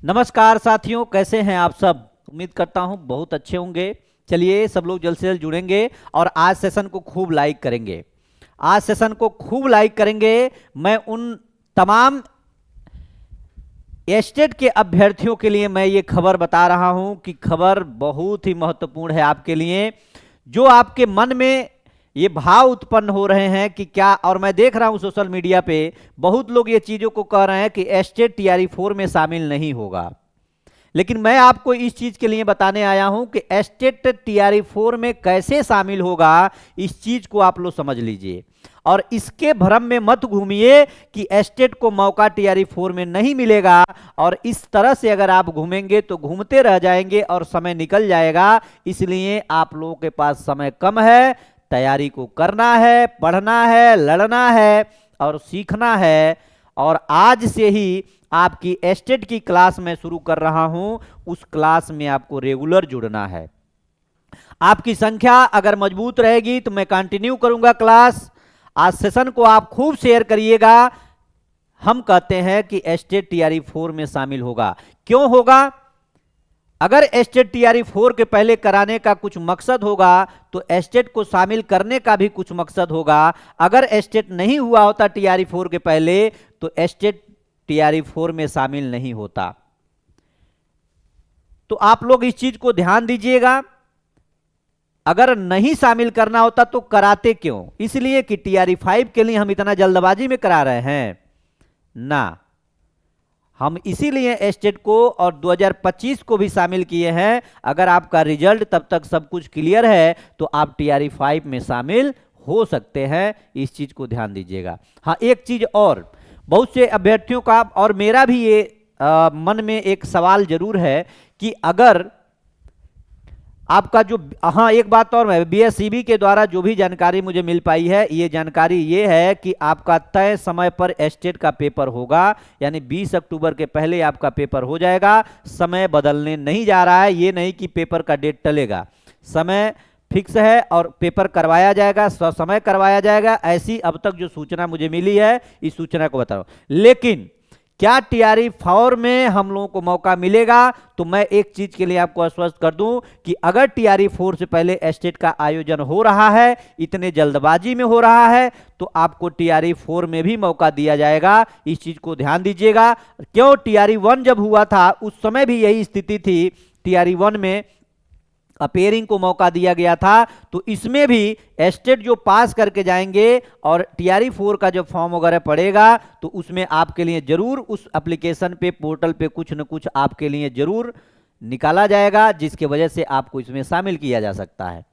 नमस्कार साथियों, कैसे हैं आप सब। उम्मीद करता हूं बहुत अच्छे होंगे। चलिए सब लोग जल्द से जल्द जुड़ेंगे और आज सेशन को खूब लाइक करेंगे। आज सेशन को खूब लाइक करेंगे। मैं उन तमाम एस्टेट के अभ्यर्थियों के लिए मैं ये खबर बता रहा हूं कि खबर बहुत ही महत्वपूर्ण है आपके लिए। जो आपके मन में ये भाव उत्पन्न हो रहे हैं कि क्या, और मैं देख रहा हूं सोशल मीडिया पे बहुत लोग ये चीजों को कह रहे हैं कि एस्टेट टीआरई 4 में शामिल नहीं होगा, लेकिन मैं आपको इस चीज के लिए बताने आया हूं कि एस्टेट टीआरई 4 में कैसे शामिल होगा। इस चीज को आप लोग समझ लीजिए और इसके भ्रम में मत घूमिए कि एस्टेट को मौका टीआरई 4 में नहीं मिलेगा। और इस तरह से अगर आप घूमेंगे तो घूमते रह जाएंगे और समय निकल जाएगा। इसलिए आप लोगों के पास समय कम है, तैयारी को करना है, पढ़ना है, लड़ना है और सीखना है। और आज से ही आपकी एस्टेट की क्लास मैं शुरू कर रहा हूं, उस क्लास में आपको रेगुलर जुड़ना है। आपकी संख्या अगर मजबूत रहेगी तो मैं कंटिन्यू करूंगा क्लास। आज सेशन को आप खूब शेयर करिएगा। हम कहते हैं कि एस्टेट टीआरई 4 में शामिल होगा। क्यों होगा? अगर एस्टेट टीआरई 4 के पहले कराने का कुछ मकसद होगा तो एस्टेट को शामिल करने का भी कुछ मकसद होगा। अगर एस्टेट नहीं हुआ होता टीआरई 4 के पहले तो एस्टेट टीआरई 4 में शामिल नहीं होता। तो आप लोग इस चीज को ध्यान दीजिएगा। अगर नहीं शामिल करना होता तो कराते क्यों? इसलिए कि टीआरई 5 के लिए हम इतना जल्दबाजी में करा रहे हैं ना। हम इसीलिए एस्टेट को और 2025 को भी शामिल किए हैं। अगर आपका रिजल्ट तब तक सब कुछ क्लियर है तो आप टीआरई 5 में शामिल हो सकते हैं। इस चीज को ध्यान दीजिएगा। हाँ, एक चीज और, बहुत से अभ्यर्थियों का और मेरा भी ये मन में एक सवाल जरूर है कि अगर आपका जो, हाँ एक बात और है, बीएसईबी के द्वारा जो भी जानकारी मुझे मिल पाई है, ये जानकारी ये है कि आपका तय समय पर एस्टेट का पेपर होगा, यानी 20 अक्टूबर के पहले आपका पेपर हो जाएगा। समय बदलने नहीं जा रहा है। ये नहीं कि पेपर का डेट टलेगा, समय फिक्स है और पेपर करवाया जाएगा, समय करवाया जाएगा। ऐसी अब तक जो सूचना मुझे मिली है, इस सूचना को बता रहा हूं। लेकिन क्या टीआरई 4 में हम लोगों को मौका मिलेगा? तो मैं एक चीज के लिए आपको आश्वस्त कर दूं कि अगर टीआरई 4 से पहले एस्टेट का आयोजन हो रहा है, इतने जल्दबाजी में हो रहा है, तो आपको टीआरई 4 में भी मौका दिया जाएगा। इस चीज को ध्यान दीजिएगा। क्यों? टीआरई 1 जब हुआ था उस समय भी यही स्थिति थी। टीआरई 1 में अपेयरिंग को मौका दिया गया था। तो इसमें भी एस्टेट जो पास करके जाएंगे और टीआरई 4 का जो फॉर्म वगैरह पड़ेगा तो उसमें आपके लिए जरूर उस एप्लीकेशन पे, पोर्टल पे कुछ न कुछ आपके लिए जरूर निकाला जाएगा, जिसके वजह से आपको इसमें शामिल किया जा सकता है।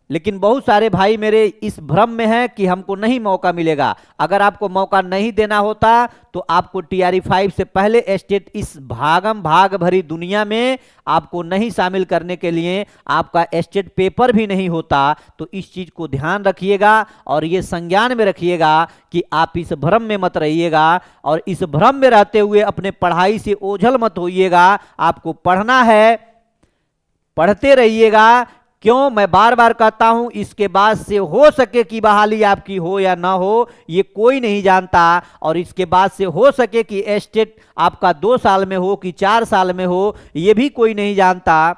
लेकिन बहुत सारे भाई मेरे इस भ्रम में हैं कि हमको नहीं मौका मिलेगा। अगर आपको मौका नहीं देना होता तो आपको टीआरई 5 से पहले एस्टेट, इस भागम भाग भरी दुनिया में आपको नहीं शामिल करने के लिए आपका एस्टेट पेपर भी नहीं होता। तो इस चीज को ध्यान रखिएगा और ये संज्ञान में रखिएगा कि आप इस भ्रम में मत रहिएगा और इस भ्रम में रहते हुए अपने पढ़ाई से ओझल मत होइएगा। आपको पढ़ना है, पढ़ते रहिएगा। क्यों? मैं बार बार कहता हूं, इसके बाद से हो सके कि बहाली आपकी हो या ना हो, ये कोई नहीं जानता। और इसके बाद से हो सके कि एस्टेट आपका 2 साल में हो कि 4 साल में हो, ये भी कोई नहीं जानता।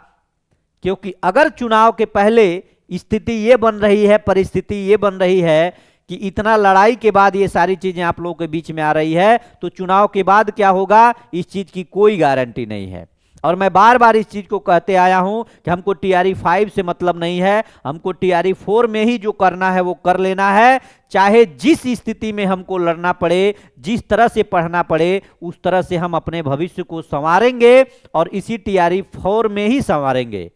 क्योंकि अगर चुनाव के पहले स्थिति ये बन रही है, परिस्थिति ये बन रही है कि इतना लड़ाई के बाद ये सारी चीजें आप लोगों के बीच में आ रही है, तो चुनाव के बाद क्या होगा इस चीज की कोई गारंटी नहीं है। और मैं बार बार इस चीज को कहते आया हूं कि हमको टीआरई 5 से मतलब नहीं है, हमको टीआरई 4 में ही जो करना है वो कर लेना है। चाहे जिस स्थिति में हमको लड़ना पड़े, जिस तरह से पढ़ना पड़े, उस तरह से हम अपने भविष्य को संवारेंगे और इसी टीआरई 4 में ही संवारेंगे।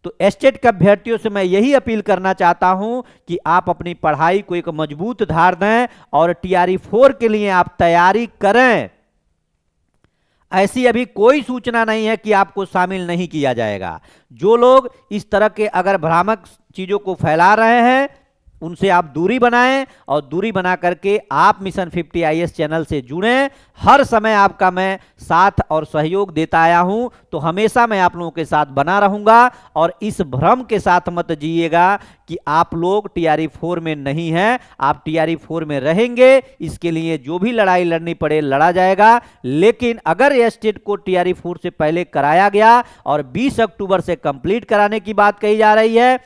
तो एस्टेट के अभ्यर्थियों से मैं यही अपील करना चाहता हूं कि आप अपनी पढ़ाई को एक मजबूत धार दें और टीआरई 4 के लिए आप तैयारी करें। ऐसी अभी कोई सूचना नहीं है कि आपको शामिल नहीं किया जाएगा। जो लोग इस तरह के अगर भ्रामक चीजों को फैला रहे हैं, उनसे आप दूरी बनाएं और दूरी बना करके आप मिशन 50 आईएएस चैनल से जुड़ें। हर समय आपका मैं साथ और सहयोग देता आया हूं, तो हमेशा मैं आप लोगों के साथ बना रहूंगा। और इस भ्रम के साथ मत जिएगा कि आप लोग टीआरई 4 में नहीं हैं, आप टीआरई 4 में रहेंगे। इसके लिए जो भी लड़ाई लड़नी पड़े लड़ा जाएगा। लेकिन अगर एस्टेट को टीआरई 4 से पहले कराया गया और 20 अक्टूबर से कंप्लीट कराने की बात कही जा रही है,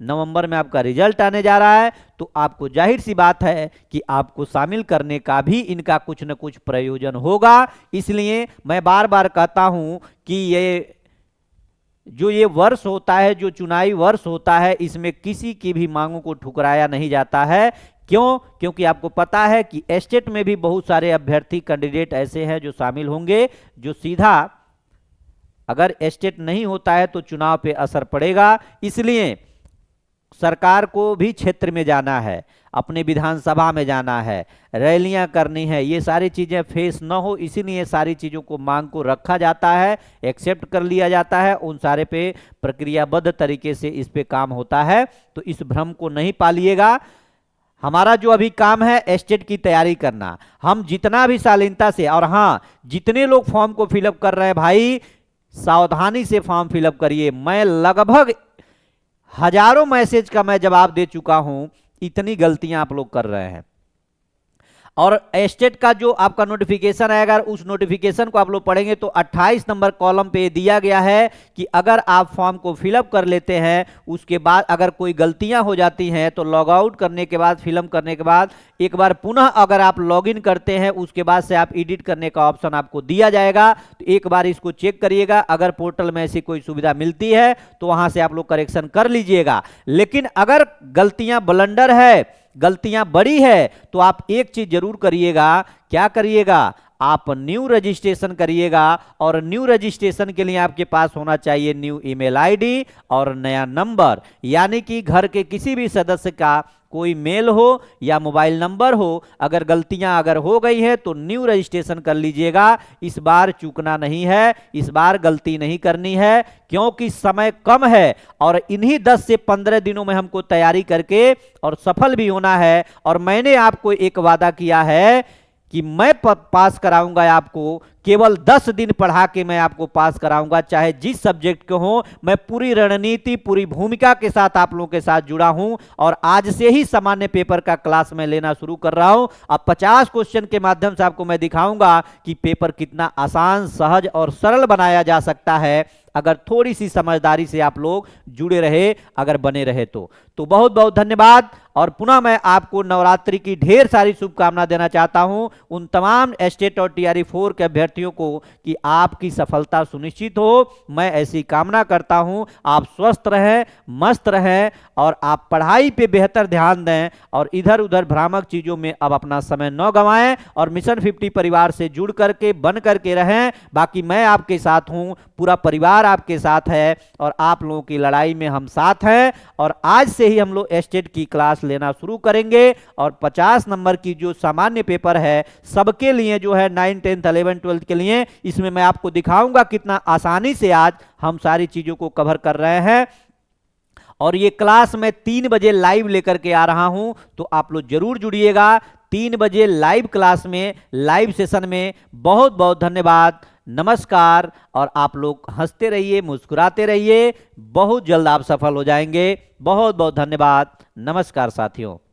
नवंबर में आपका रिजल्ट आने जा रहा है, तो आपको जाहिर सी बात है कि आपको शामिल करने का भी इनका कुछ न कुछ प्रयोजन होगा। इसलिए मैं बार बार कहता हूं कि ये वर्ष होता है, जो चुनावी वर्ष होता है, इसमें किसी की भी मांगों को ठुकराया नहीं जाता है। क्यों? क्योंकि आपको पता है कि एस्टेट में भी बहुत सारे अभ्यर्थी कैंडिडेट ऐसे हैं जो शामिल होंगे, जो सीधा अगर एस्टेट नहीं होता है तो चुनाव पे असर पड़ेगा। इसलिए सरकार को भी क्षेत्र में जाना है, अपने विधानसभा में जाना है, रैलियां करनी है, ये सारी चीजें फेस न हो, इसीलिए सारी चीजों को मांग को रखा जाता है, एक्सेप्ट कर लिया जाता है, उन सारे पे प्रक्रियाबद्ध तरीके से इस पे काम होता है। तो इस भ्रम को नहीं पालिएगा। हमारा जो अभी काम है एस्टेट की तैयारी करना, हम जितना भी शालीनता से, और हाँ, जितने लोग फॉर्म को फिलअप कर रहे हैं भाई, सावधानी से फॉर्म फिलअप करिए। मैं लगभग हजारों मैसेज का मैं जवाब दे चुका हूं, इतनी गलतियां आप लोग कर रहे हैं। और एस्टेट का जो आपका नोटिफिकेशन आएगा, उस नोटिफिकेशन को आप लोग पढ़ेंगे तो 28 नंबर कॉलम पे दिया गया है कि अगर आप फॉर्म को फिलअप कर लेते हैं, उसके बाद अगर कोई गलतियां हो जाती हैं तो लॉग आउट करने के बाद, फिलअप करने के बाद एक बार पुनः अगर आप लॉगिन करते हैं, उसके बाद से आप एडिट करने का ऑप्शन आपको दिया जाएगा। तो एक बार इसको चेक करिएगा, अगर पोर्टल में ऐसी कोई सुविधा मिलती है तो वहां से आप लोग करेक्शन कर लीजिएगा। लेकिन अगर गलतियां ब्लंडर है, गलतियां बड़ी है, तो आप एक चीज जरूर करिएगा। क्या करिएगा? आप न्यू रजिस्ट्रेशन करिएगा। और न्यू रजिस्ट्रेशन के लिए आपके पास होना चाहिए न्यू ईमेल आईडी और नया नंबर, यानी कि घर के किसी भी सदस्य का कोई मेल हो या मोबाइल नंबर हो। अगर गलतियां अगर हो गई है तो न्यू रजिस्ट्रेशन कर लीजिएगा। इस बार चूकना नहीं है, इस बार गलती नहीं करनी है, क्योंकि समय कम है और इन्हीं 10 से 15 दिनों में हमको तैयारी करके और सफल भी होना है। और मैंने आपको एक वादा किया है कि मैं पास कराऊंगा आपको, केवल 10 दिन पढ़ा के मैं आपको पास कराऊंगा, चाहे जिस सब्जेक्ट के हो। मैं पूरी रणनीति, पूरी भूमिका के साथ आप लोगों के साथ जुड़ा हूं और आज से ही सामान्य पेपर का क्लास में लेना शुरू कर रहा हूं। अब 50 क्वेश्चन के माध्यम से आपको मैं दिखाऊंगा कि पेपर कितना आसान, सहज और सरल बनाया जा सकता है, अगर थोड़ी सी समझदारी से आप लोग जुड़े रहे, अगर बने रहे तो बहुत बहुत धन्यवाद। और पुनः मैं आपको नवरात्रि की ढेर सारी शुभकामना देना चाहता हूं उन तमाम एस्टेट और टीआरई 4 के अभ्यर्थियों को कि आपकी सफलता सुनिश्चित हो। मैं ऐसी कामना करता हूं, आप स्वस्थ रहें, मस्त रहें और आप पढ़ाई पे बेहतर ध्यान दें और इधर उधर भ्रामक चीजों में अब अपना समय न गंवाएं और मिशन 50 परिवार से जुड़ करके, बन करके रहें। बाकी मैं आपके साथ हूं, पूरा परिवार आपके साथ है और आप लोगों की लड़ाई में हम साथ हैं। और आज से ही हम लोग एस्टेट की क्लास लेना शुरू करेंगे और 50 नंबर की जो सामान्य पेपर है सबके लिए, जो है 9, 10, 11, 12 के लिए, इसमें मैं आपको दिखाऊंगा कितना आसानी से आज हम सारी चीजों को कवर कर रहे हैं। और ये क्लास मैं 3 बजे लाइव लेकर के आ रहा हूं, तो आप लोग जरूर जुड़िएगा 3 बजे लाइव क्लास में, लाइव सेशन में। बहुत बहुत धन्यवाद, नमस्कार। और आप लोग हंसते रहिए, मुस्कुराते रहिए, बहुत जल्द आप सफल हो जाएंगे। बहुत बहुत धन्यवाद, नमस्कार साथियों।